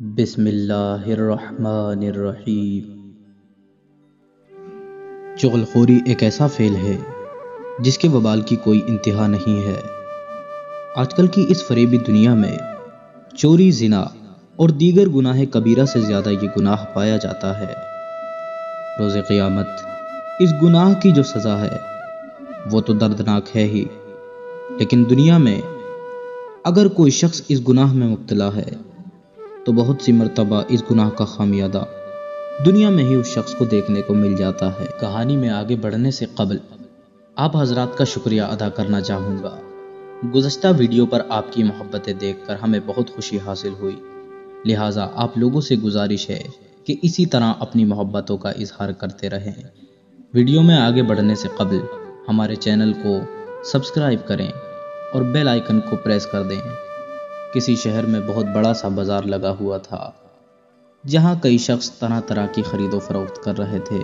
بسم اللہ الرحمن الرحیم۔ چغل خوری ایک ایسا فعل ہے جس کے وبال کی کوئی انتہا نہیں ہے۔ آج کل کی اس فریبی دنیا میں چوری، زنا اور دیگر گناہ کبیرہ سے زیادہ یہ گناہ پایا جاتا ہے۔ روز قیامت اس گناہ کی جو سزا ہے وہ تو دردناک ہے ہی، لیکن دنیا میں اگر کوئی شخص اس گناہ میں مبتلا ہے تو بہت سی مرتبہ اس گناہ کا خامیازہ دنیا میں ہی اس شخص کو دیکھنے کو مل جاتا ہے۔ کہانی میں آگے بڑھنے سے قبل آپ حضرات کا شکریہ ادا کرنا چاہوں گا۔ گزشتہ ویڈیو پر آپ کی محبتیں دیکھ کر ہمیں بہت خوشی حاصل ہوئی، لہٰذا آپ لوگوں سے گزارش ہے کہ اسی طرح اپنی محبتوں کا اظہار کرتے رہیں۔ ویڈیو میں آگے بڑھنے سے قبل ہمارے چینل کو سبسکرائب کریں اور بیل آئیکن کو پریس کر دیں۔ کسی شہر میں بہت بڑا سا بازار لگا ہوا تھا جہاں کئی شخص طرح طرح کی خرید و فروخت کر رہے تھے۔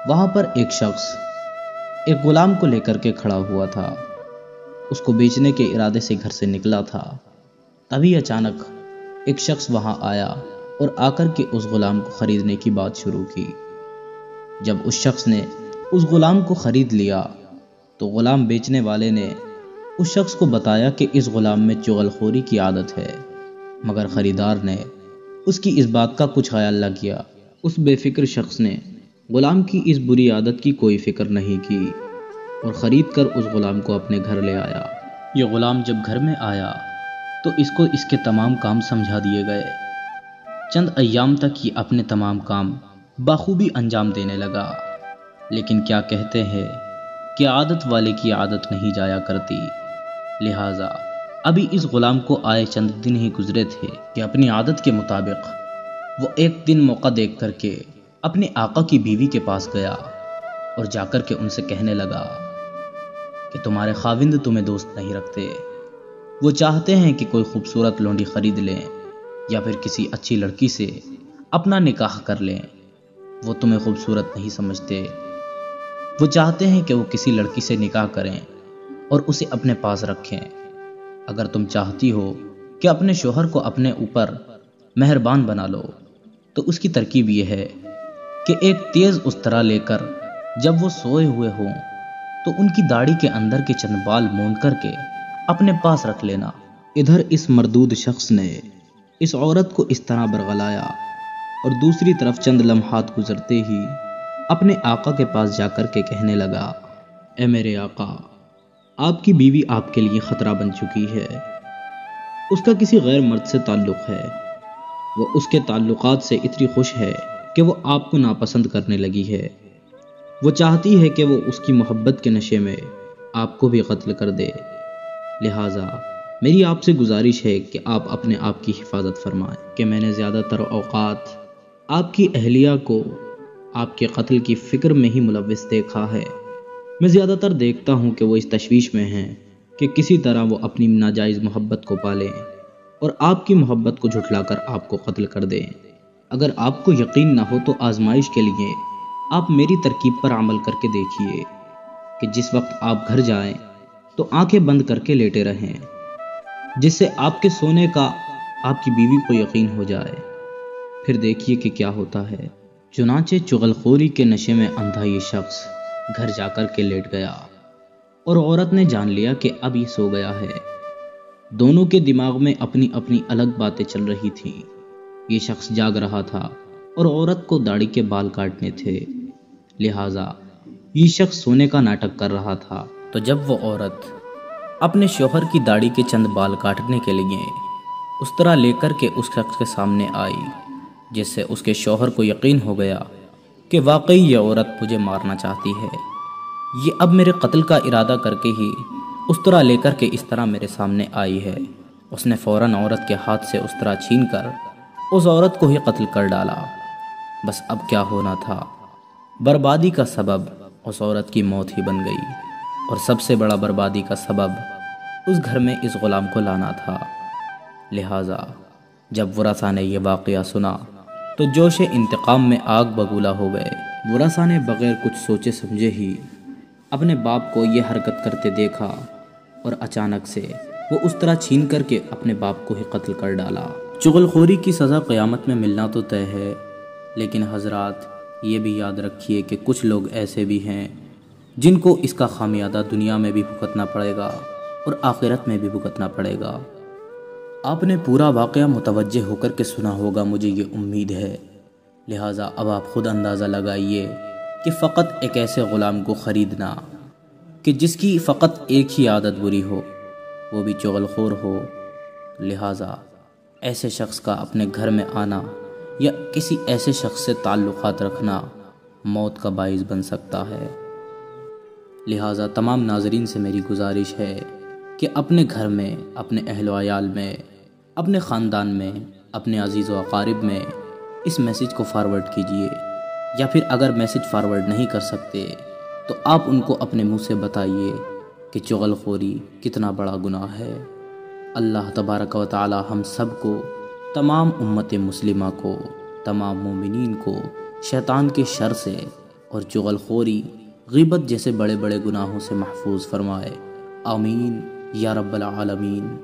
وہاں پر ایک شخص ایک غلام کو لے کر کے کھڑا ہوا تھا، اس کو بیچنے کے ارادے سے گھر سے نکلا تھا۔ تبھی اچانک ایک شخص وہاں آیا اور آ کر کے اس غلام کو خریدنے کی بات شروع کی۔ جب اس شخص نے اس غلام کو خرید لیا تو غلام بیچنے والے نے اس شخص کو بتایا کہ اس غلام میں چغل خوری کی عادت ہے، مگر خریدار نے اس کی اس بات کا کچھ خیال نہ کیا۔ اس بے فکر شخص نے غلام کی اس بری عادت کی کوئی فکر نہیں کی اور خرید کر اس غلام کو اپنے گھر لے آیا۔ یہ غلام جب گھر میں آیا تو اس کو اس کے تمام کام سمجھا دیے گئے۔ چند ایام تک یہ اپنے تمام کام بخوبی انجام دینے لگا، لیکن کیا کہتے ہیں کہ عادت والے کی عادت نہیں جایا کرتی، لہٰذا ابھی اس غلام کو آئے چند دن ہی گزرے تھے کہ اپنی عادت کے مطابق وہ ایک دن موقع دیکھ کر کے اپنے آقا کی بیوی کے پاس گیا اور جا کر کے ان سے کہنے لگا کہ تمہارے خاوند تمہیں دوست نہیں رکھتے، وہ چاہتے ہیں کہ کوئی خوبصورت لونڈی خرید لیں یا پھر کسی اچھی لڑکی سے اپنا نکاح کر لیں، وہ تمہیں خوبصورت نہیں سمجھتے، وہ چاہتے ہیں کہ وہ کسی لڑکی سے نکاح کریں اور اسے اپنے پاس رکھیں۔ اگر تم چاہتی ہو کہ اپنے شوہر کو اپنے اوپر مہربان بنا لو تو اس کی ترکیب یہ ہے کہ ایک تیز استرا لے کر جب وہ سوئے ہوئے ہوں تو ان کی داڑھی کے اندر کے چند بال مونڈ کر کے اپنے پاس رکھ لینا۔ ادھر اس مردود شخص نے اس عورت کو اس طرح برگلایا اور دوسری طرف چند لمحات گزرتے ہی اپنے آقا کے پاس جا کر کے کہنے لگا، اے میرے آقا، آپ کی بیوی آپ کے لیے خطرہ بن چکی ہے، اس کا کسی غیر مرد سے تعلق ہے، وہ اس کے تعلقات سے اتنی خوش ہے کہ وہ آپ کو ناپسند کرنے لگی ہے، وہ چاہتی ہے کہ وہ اس کی محبت کے نشے میں آپ کو بھی قتل کر دے، لہٰذا میری آپ سے گزارش ہے کہ آپ اپنے آپ کی حفاظت فرمائیں کہ میں نے زیادہ تر اوقات آپ کی اہلیہ کو آپ کے قتل کی فکر میں ہی ملوث دیکھا ہے۔ میں زیادہ تر دیکھتا ہوں کہ وہ اس تشویش میں ہیں کہ کسی طرح وہ اپنی ناجائز محبت کو پالیں اور آپ کی محبت کو جھٹلا کر آپ کو قتل کر دیں۔ اگر آپ کو یقین نہ ہو تو آزمائش کے لیے آپ میری ترکیب پر عمل کر کے دیکھیے کہ جس وقت آپ گھر جائیں تو آنکھیں بند کر کے لیٹے رہیں، جس سے آپ کے سونے کا آپ کی بیوی کو یقین ہو جائے، پھر دیکھیے کہ کیا ہوتا ہے۔ چنانچہ چغل خوری کے نشے میں اندھا یہ شخص گھر جا کر کے لیٹ گیا اور عورت نے جان لیا کہ اب یہ سو گیا ہے۔ دونوں کے دماغ میں اپنی اپنی الگ باتیں چل رہی تھیں۔ یہ شخص جاگ رہا تھا اور عورت کو داڑھی کے بال کاٹنے تھے، لہٰذا یہ شخص سونے کا ناٹک کر رہا تھا۔ تو جب وہ عورت اپنے شوہر کی داڑھی کے چند بال کاٹنے کے لیے اس طرح لے کر کے اس شخص کے سامنے آئی، جس سے اس کے شوہر کو یقین ہو گیا کہ واقعی یہ عورت مجھے مارنا چاہتی ہے، یہ اب میرے قتل کا ارادہ کر کے ہی استرا لے کر کے اس طرح میرے سامنے آئی ہے، اس نے فوراً عورت کے ہاتھ سے استرا چھین کر اس عورت کو ہی قتل کر ڈالا۔ بس اب کیا ہونا تھا، بربادی کا سبب اس عورت کی موت ہی بن گئی، اور سب سے بڑا بربادی کا سبب اس گھر میں اس غلام کو لانا تھا۔ لہٰذا جب ورثاء نے یہ واقعہ سنا تو جوش انتقام میں آگ بگولا ہو گئے۔ ورثاء نے بغیر کچھ سوچے سمجھے ہی اپنے باپ کو یہ حرکت کرتے دیکھا اور اچانک سے وہ اس طرح چھین کر کے اپنے باپ کو ہی قتل کر ڈالا۔ چغل خوری کی سزا قیامت میں ملنا تو طے ہے، لیکن حضرات یہ بھی یاد رکھیے کہ کچھ لوگ ایسے بھی ہیں جن کو اس کا خامیازہ دنیا میں بھی بھگتنا پڑے گا اور آخرت میں بھی بھگتنا پڑے گا۔ آپ نے پورا واقعہ متوجہ ہو کر کے سنا ہوگا، مجھے یہ امید ہے، لہٰذا اب آپ خود اندازہ لگائیے کہ فقط ایک ایسے غلام کو خریدنا کہ جس کی فقط ایک ہی عادت بری ہو، وہ بھی چغل خور ہو، لہٰذا ایسے شخص کا اپنے گھر میں آنا یا کسی ایسے شخص سے تعلقات رکھنا موت کا باعث بن سکتا ہے۔ لہٰذا تمام ناظرین سے میری گزارش ہے کہ اپنے گھر میں، اپنے اہل و عیال میں، اپنے خاندان میں، اپنے عزیز و اقارب میں اس میسیج کو فارورڈ کیجئے، یا پھر اگر میسیج فارورڈ نہیں کر سکتے تو آپ ان کو اپنے منہ سے بتائیے کہ چغل خوری کتنا بڑا گناہ ہے۔ اللہ تبارک و تعالی ہم سب کو، تمام امت مسلمہ کو، تمام مومنین کو شیطان کے شر سے اور چغل خوری، غیبت جیسے بڑے بڑے گناہوں سے محفوظ فرمائے۔ آمین یا رب العالمین۔